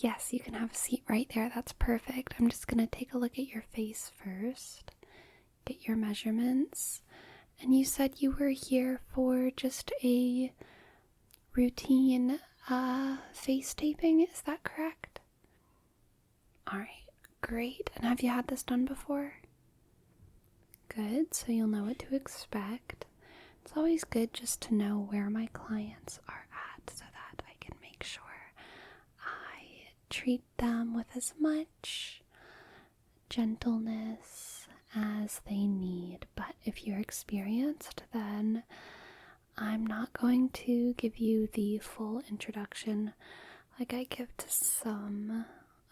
Yes, you can have a seat right there. That's perfect. I'm just going to take a look at your face first, get your measurements. And you said you were here for just a routine face taping, is that correct? Alright, great. And have you had this done before? Good, so you'll know what to expect. It's always good just to know where my clients are at so that I can make sure I treat them with as much gentleness as they need. But if you're experienced, then I'm not going to give you the full introduction like I give to some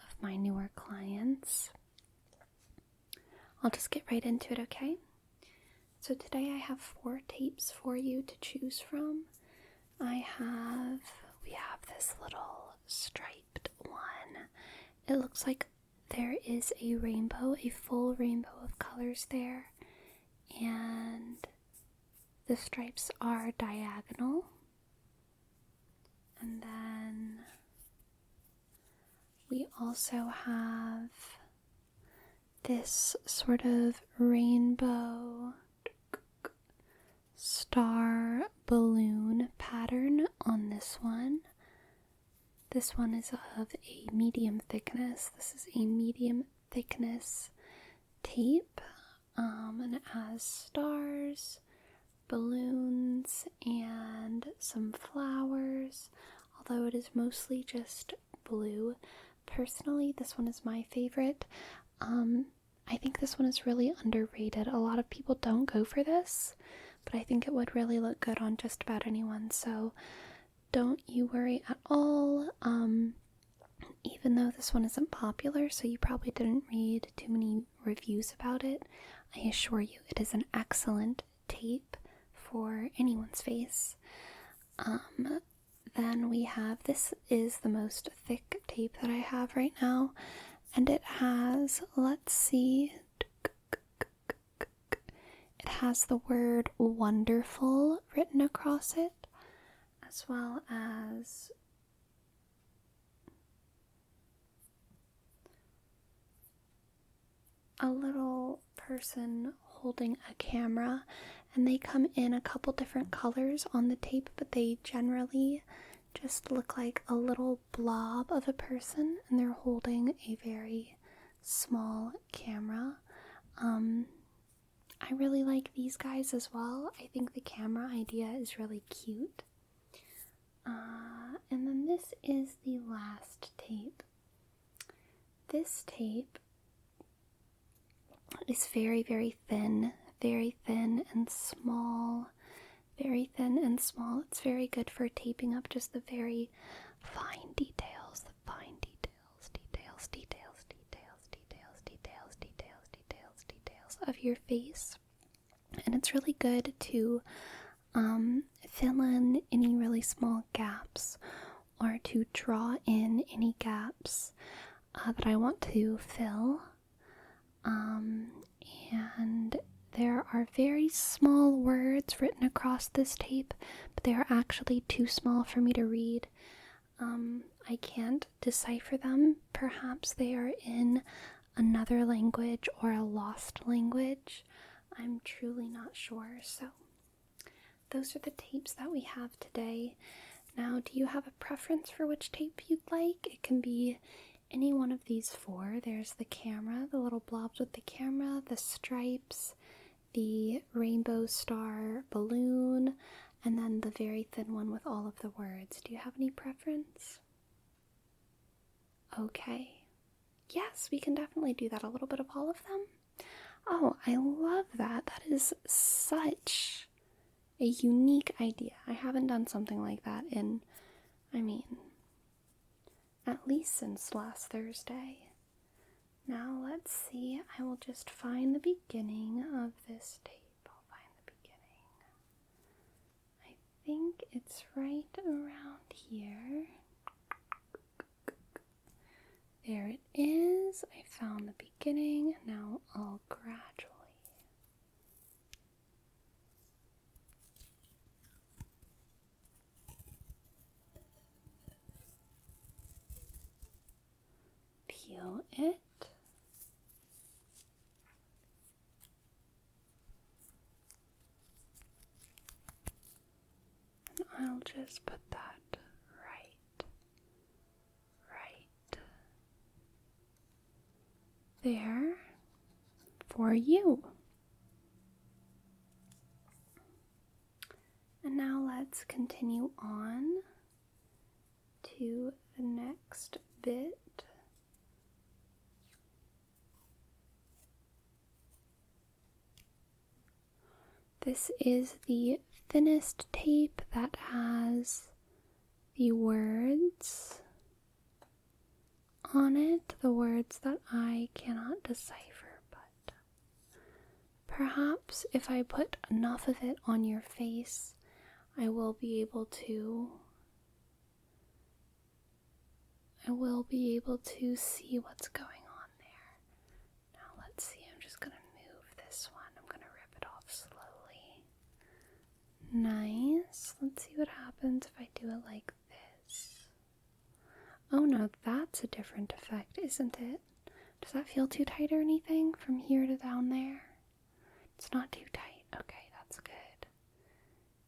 of my newer clients. I'll just get right into it, okay? So today I have 4 tapes for you to choose from. We have this little striped one. It looks like there is a rainbow, a full rainbow of colors there, and the stripes are diagonal. And then we also have this sort of rainbow star balloon pattern on this one. This one is of a medium thickness. This is a medium thickness tape, and it has stars, balloons, and some flowers, although it is mostly just blue. Personally, this one is my favorite. I think this one is really underrated. A lot of people don't go for this, but I think it would really look good on just about anyone, so don't you worry at all. Even though this one isn't popular, so you probably didn't read too many reviews about it, I assure you it is an excellent tape for anyone's face. Then we have, this is the most thick tape that I have right now, and it has, let's see, it has the word wonderful written across it, as well as a little person holding a camera, and they come in a couple different colors on the tape, but they generally just look like a little blob of a person, and they're holding a very small camera. I really like these guys as well. I think the camera idea is really cute. And then this is the last tape. This tape is very, very thin and small. Very thin and small. It's very good for taping up just the very fine details, of your face. And it's really good to fill in any really small gaps, or to draw in any gaps that I want to fill. And there are very small words written across this tape, but they are actually too small for me to read. I can't decipher them. Perhaps they are in another language or a lost language. I'm truly not sure. So those are the tapes that we have today. Now, do you have a preference for which tape you'd like? It can be any one of these 4. There's the camera, the little blobs with the camera, the stripes, the rainbow star balloon, and then the very thin one with all of the words. Do you have any preference? Okay. Yes, we can definitely do that. A little bit of all of them. Oh, I love that. That is such a unique idea. I haven't done something like that in, at least since last Thursday. Now let's see. I will just find the beginning of this tape. I'll find the beginning. I think it's right around here. There it is. I found the beginning. Now I'll gradually I'll just put that right there for you. And now let's continue on to the next bit. This is the thinnest tape that has the words on it, the words that I cannot decipher, but perhaps if I put enough of it on your face, I will be able to see what's going on there. Now let's see, I'm just going to move this one. I'm going to rip it off slowly. Nice. Let's see what happens if I do it like this. Oh no, that's a different effect, isn't it? Does that feel too tight or anything from here to down there? It's not too tight. Okay, that's good.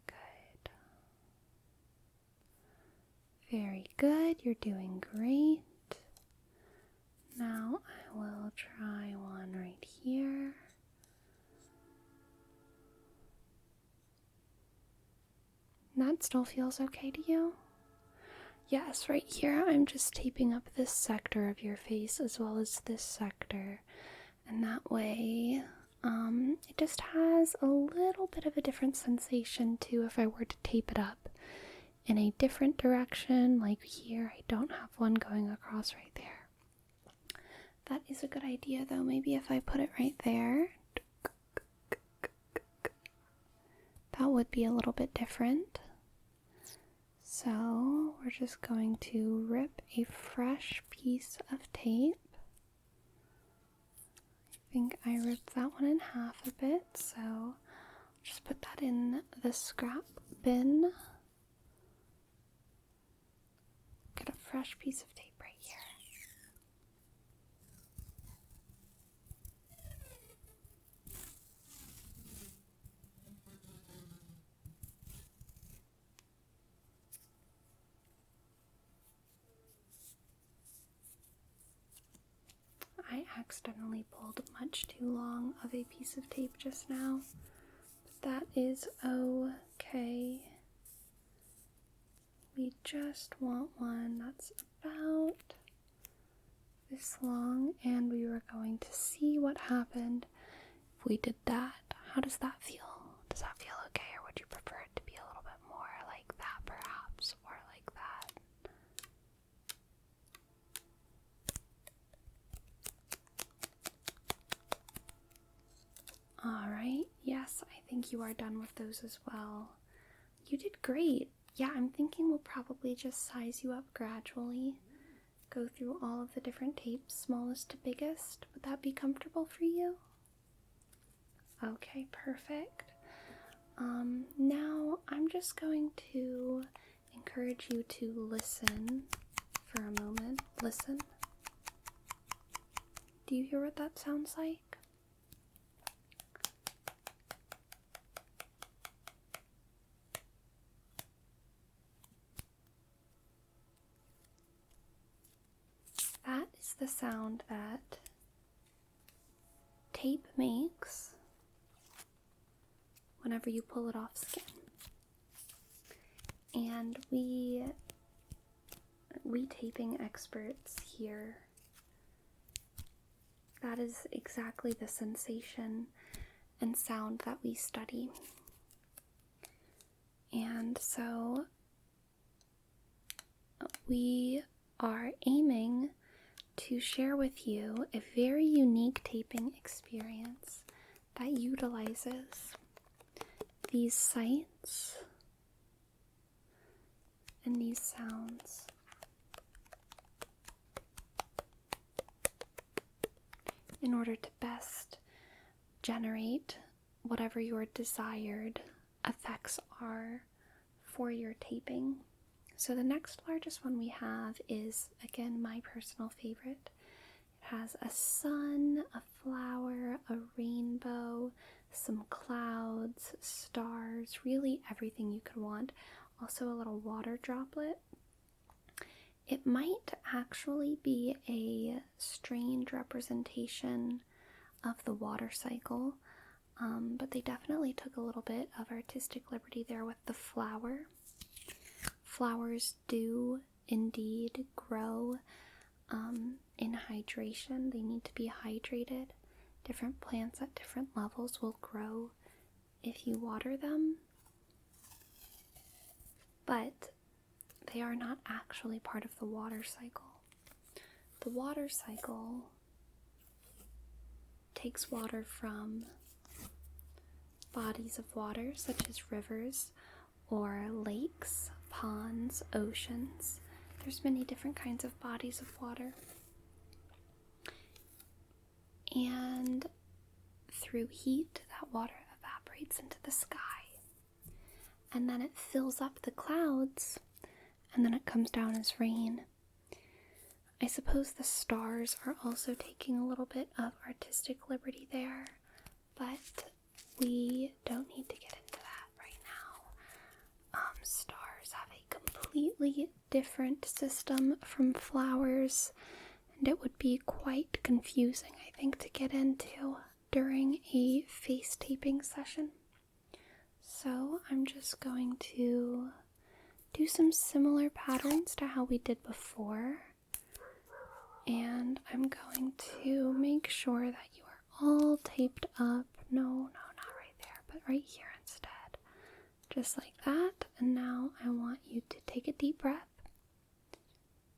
Good. Very good. You're doing great. Now I will try one right here. That still feels okay to you? Yes, right here I'm just taping up this sector of your face as well as this sector. And that way, it just has a little bit of a different sensation too if I were to tape it up in a different direction, like here. I don't have one going across right there. That is a good idea though. Maybe if I put it right there, that would be a little bit different. So we're just going to rip a fresh piece of tape. I think I ripped that one in half a bit, so I'll just put that in the scrap bin. Get a fresh piece of tape right here. I accidentally pulled much too long of a piece of tape just now, but that is okay. We just want one that's about this long, and we were going to see what happened if we did that. How does that feel? Does that feel okay, or would you prefer it to be a little bit more like that perhaps, or like that? Alright, yes, I think you are done with those as well. You did great. Yeah, I'm thinking we'll probably just size you up gradually. Go through all of the different tapes, smallest to biggest. Would that be comfortable for you? Okay, perfect. Now I'm just going to encourage you to listen for a moment. Listen. Do you hear what that sounds like? That is the sound that tape makes whenever you pull it off skin. And we taping experts here, that is exactly the sensation and sound that we study. And so we are aiming to share with you a very unique taping experience that utilizes these sights and these sounds in order to best generate whatever your desired effects are for your taping. So the next largest one we have is, again, my personal favorite. It has a sun, a flower, a rainbow, some clouds, stars, really everything you could want also a little water droplet. It might actually be a strange representation of the water cycle, but they definitely took a little bit of artistic liberty there with the flower. Flowers do indeed grow in hydration. They need to be hydrated. Different plants at different levels will grow if you water them, but they are not actually part of the water cycle. The water cycle takes water from bodies of water such as rivers or lakes, ponds, oceans. There's many different kinds of bodies of water. And through heat, that water evaporates into the sky. And then it fills up the clouds, and then it comes down as rain. I suppose the stars are also taking a little bit of artistic liberty there, but we don't need to get into that right now. Stars have a completely different system from flowers, and it would be quite confusing, I think, to get into during a face taping session. So I'm just going to do some similar patterns to how we did before, and I'm going to make sure that you are all taped up. No, not right there, but right here instead. Just like that. And now I want you to take a deep breath.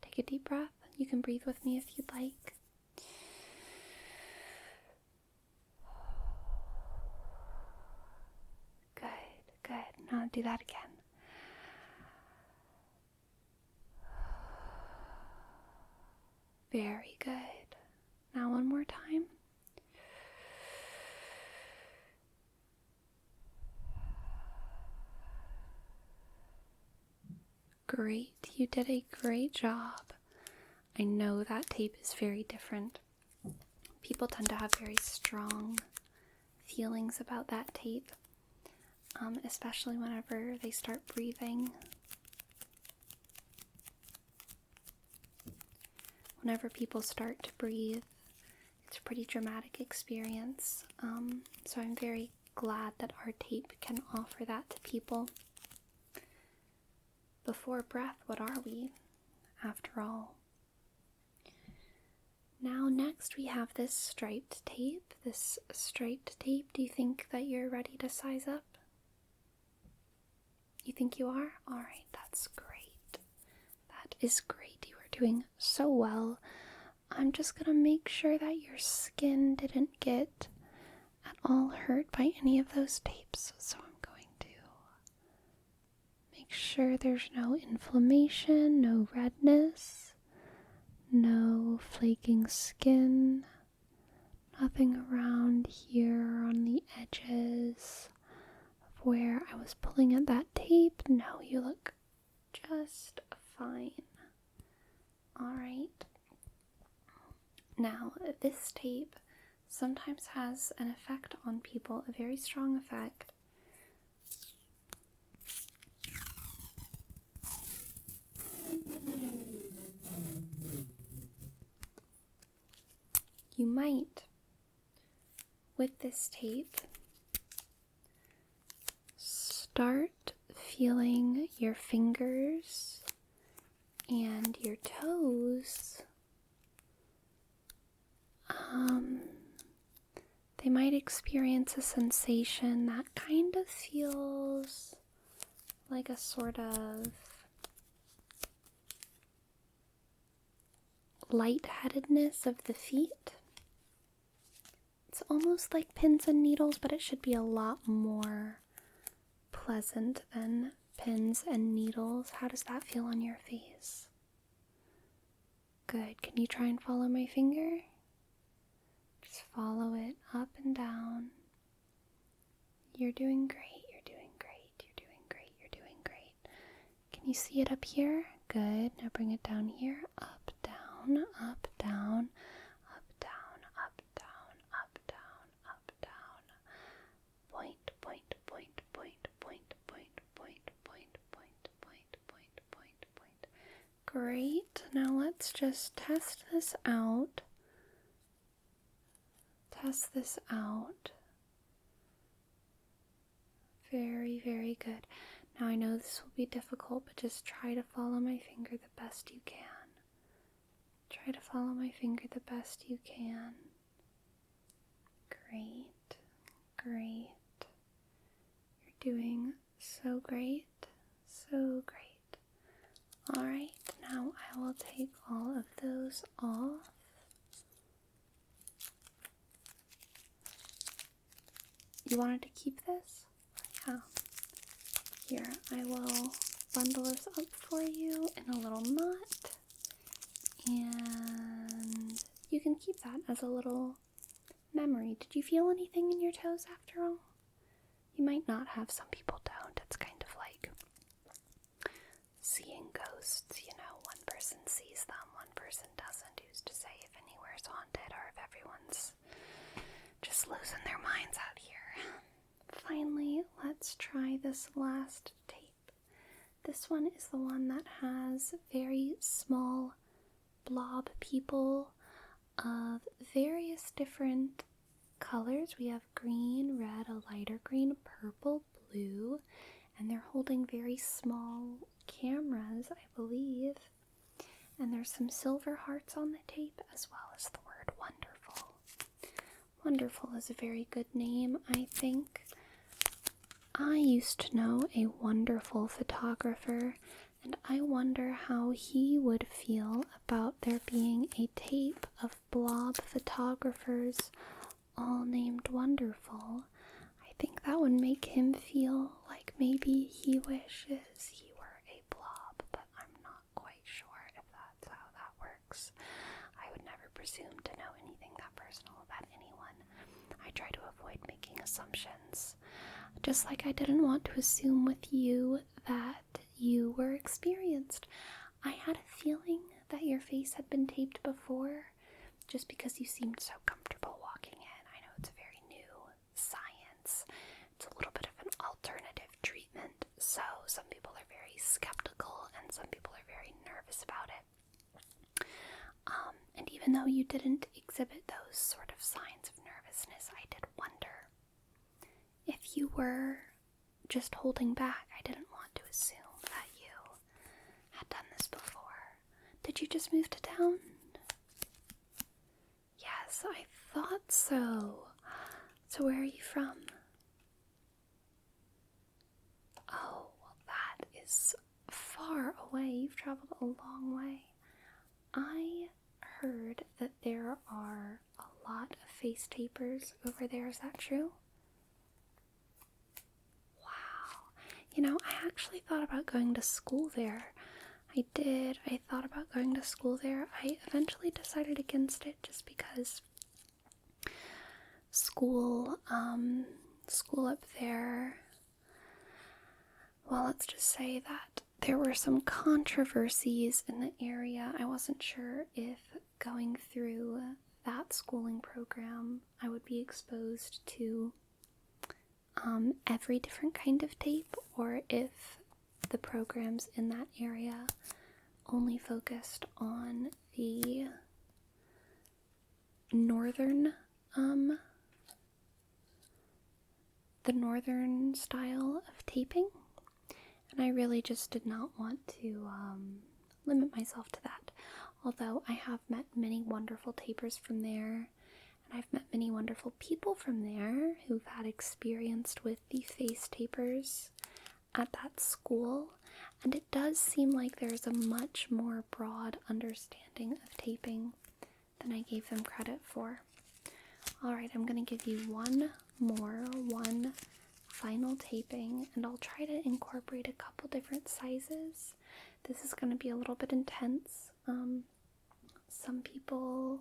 Take a deep breath. You can breathe with me if you'd like. Good. Now do that again. Very good. Now one more time. Great. You did a great job. I know that tape is very different. People tend to have very strong feelings about that tape, especially whenever they start breathing. Whenever people start to breathe, it's a pretty dramatic experience. So I'm very glad that our tape can offer that to people. Before breath, what are we, after all? Now next we have this striped tape. Do you think that you're ready to size up? You think you are? Alright, that's great. That is great. You are doing so well. I'm just gonna make sure that your skin didn't get at all hurt by any of those tapes. So I'm going to make sure there's no inflammation, no redness, no flaking skin, nothing around here on the edges of where I was pulling at that tape. No, you look just fine. Alright. Now, this tape sometimes has an effect on people, a very strong effect. You might, with this tape, start feeling your fingers and your toes. They might experience a sensation that kind of feels like a sort of lightheadedness of the feet. It's almost like pins and needles, but it should be a lot more pleasant than pins and needles. How does that feel on your face? Good. Can you try and follow my finger? Just follow it up and down. You're doing great. You're doing great. You're doing great. You're doing great. Can you see it up here? Good. Now bring it down here. Up, down, up, down, up, down, up, down, up, down, up, down. Point, point, point, point, point, point, point, point, point, Great. Now let's just test this out. Test this out. Very, very good. Now I know this will be difficult, but just try to follow my finger the best you can. Try to follow my finger the best you can. Great. Great. You're doing so great. So great. Alright, now I will take all of those off. You wanted to keep this? Yeah. Here, I will bundle this up for you in a little knot. And you can keep that as a little memory. Did you feel anything in your toes after all? You might not have. Some people don't. It's kind of like seeing ghosts, you know. One person sees them, one person doesn't. Who's to say if anywhere's haunted or if everyone's just losing their minds out here. Finally, let's try this last tape. This one is the one that has very small blob people of various different colors. We have green, red, a lighter green, purple, blue, and they're holding very small cameras, I believe. And there's some silver hearts on the tape, as well as the word wonderful. Wonderful is a very good name, I think. I used to know a wonderful photographer, and I wonder how he would feel about there being a tape of blob photographers all named Wonderful. I think that would make him feel like maybe he wishes he were a blob, but I'm not quite sure if that's how that works. I would never presume to know anything that personal about anyone. I try to avoid making assumptions. Just like I didn't want to assume with you that you were experienced. I had a feeling that your face had been taped before, just because you seemed so comfortable walking in. I know it's a very new science. It's a little bit of an alternative treatment, so some people are very skeptical and some people are very nervous about it. And even though you didn't exhibit those sort of signs of nervousness, I did wonder if you were just holding back. I didn't want to assume that you had done this before. Did you just move to town? Yes, I thought so. So where are you from? Oh, well, that is far away. You've traveled a long way. I heard that there are a lot of face tapers over there. Is that true? You know, I actually thought about going to school there. I did. I thought about going to school there. I eventually decided against it just because school up there, well, let's just say that there were some controversies in the area. I wasn't sure if going through that schooling program I would be exposed to every different kind of tape, or if the programs in that area only focused on the northern style of taping, and I really just did not want to limit myself to that. Although I have met many wonderful tapers from there, and I've met many wonderful people from there who've had experience with the face tapers at that school, and it does seem like there's a much more broad understanding of taping than I gave them credit for. Alright, I'm going to give you one final taping, and I'll try to incorporate a couple different sizes. This is going to be a little bit intense. Some people,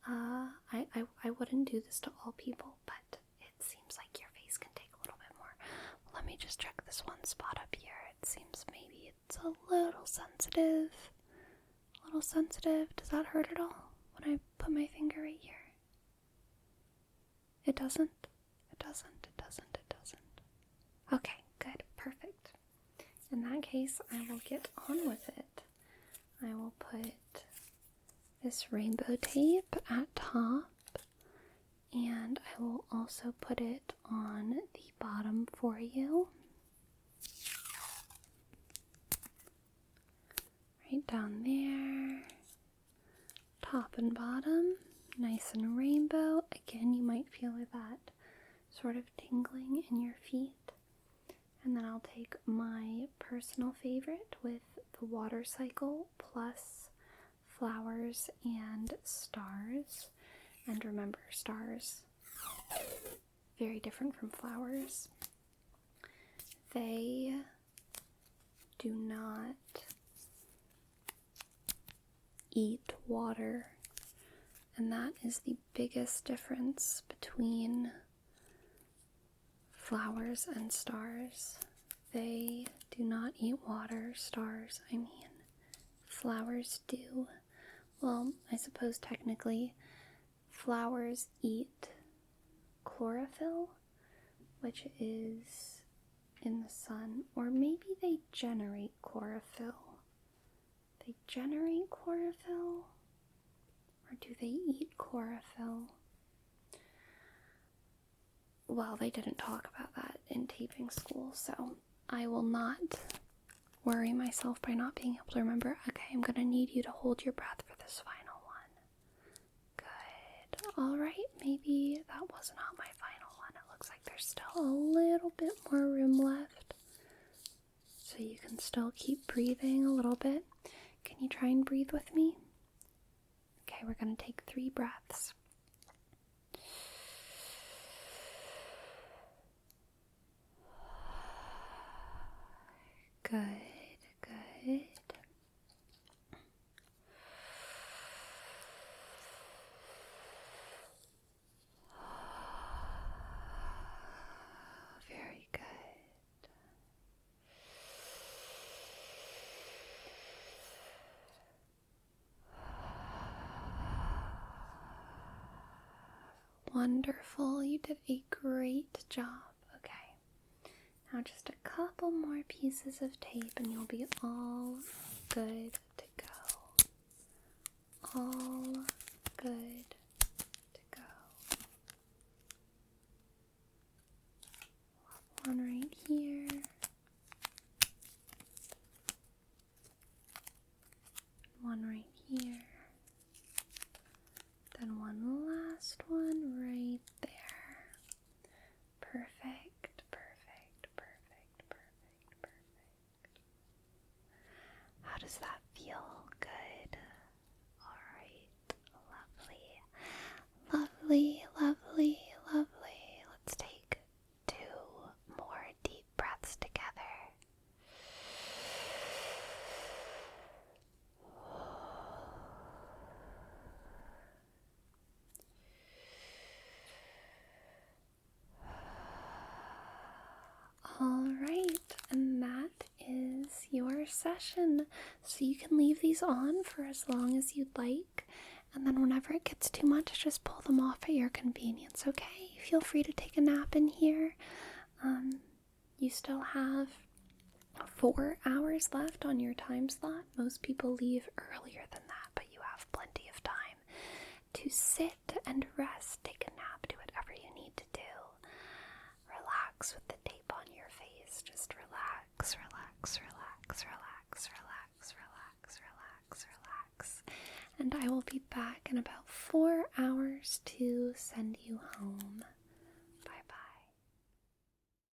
I wouldn't do this to all people, but it seems like your face can take a little bit more. Well, let me just check this one spot up here. It seems maybe it's a little sensitive. Does that hurt at all when I put my finger right here? It doesn't? It doesn't. Okay, good, perfect. In that case, I will get on with it. this rainbow tape at top, and I will also put it on the bottom for you. Right down there, top and bottom, nice and rainbow. Again, you might feel that sort of tingling in your feet. And then I'll take my personal favorite with the water cycle plus flowers and stars. And remember, stars, very different from flowers. They do not eat water, and that is the biggest difference between flowers and stars. They do not eat water. Stars, I mean. Flowers do. Well, I suppose technically flowers eat chlorophyll, which is in the sun, or maybe they generate chlorophyll. They generate chlorophyll, or do they eat chlorophyll? Well, they didn't talk about that in taping school, so I will not worry myself by not being able to remember. Okay, I'm going to need you to hold your breath for this final one. Good. Alright, maybe that was not my final one. It looks like there's still a little bit more room left. So you can still keep breathing a little bit. Can you try and breathe with me? Okay, we're going to take 3 breaths. Good, good. Very good. Wonderful. You did a great job. Okay. Now just a couple more pieces of tape and you'll be all good to go. All good to go. One right here. One right here. Then one last one right there. Perfect, perfect, perfect, perfect, perfect. How does that feel? Good. Alright, lovely. Lovely, lovely, lovely. Let's take 2 more deep breaths together. Alright, and that is your session. So you can leave these on for as long as you'd like, and then whenever it gets too much, just pull them off at your convenience, okay? Feel free to take a nap in here. You still have 4 hours left on your time slot. Most people leave earlier than that, but you have plenty of time to sit and rest, take a nap, do whatever you need to do. Relax with the tape on your face. Just relax, relax, relax, relax, relax, relax, relax, relax. And I will be back in about 4 hours to send you home.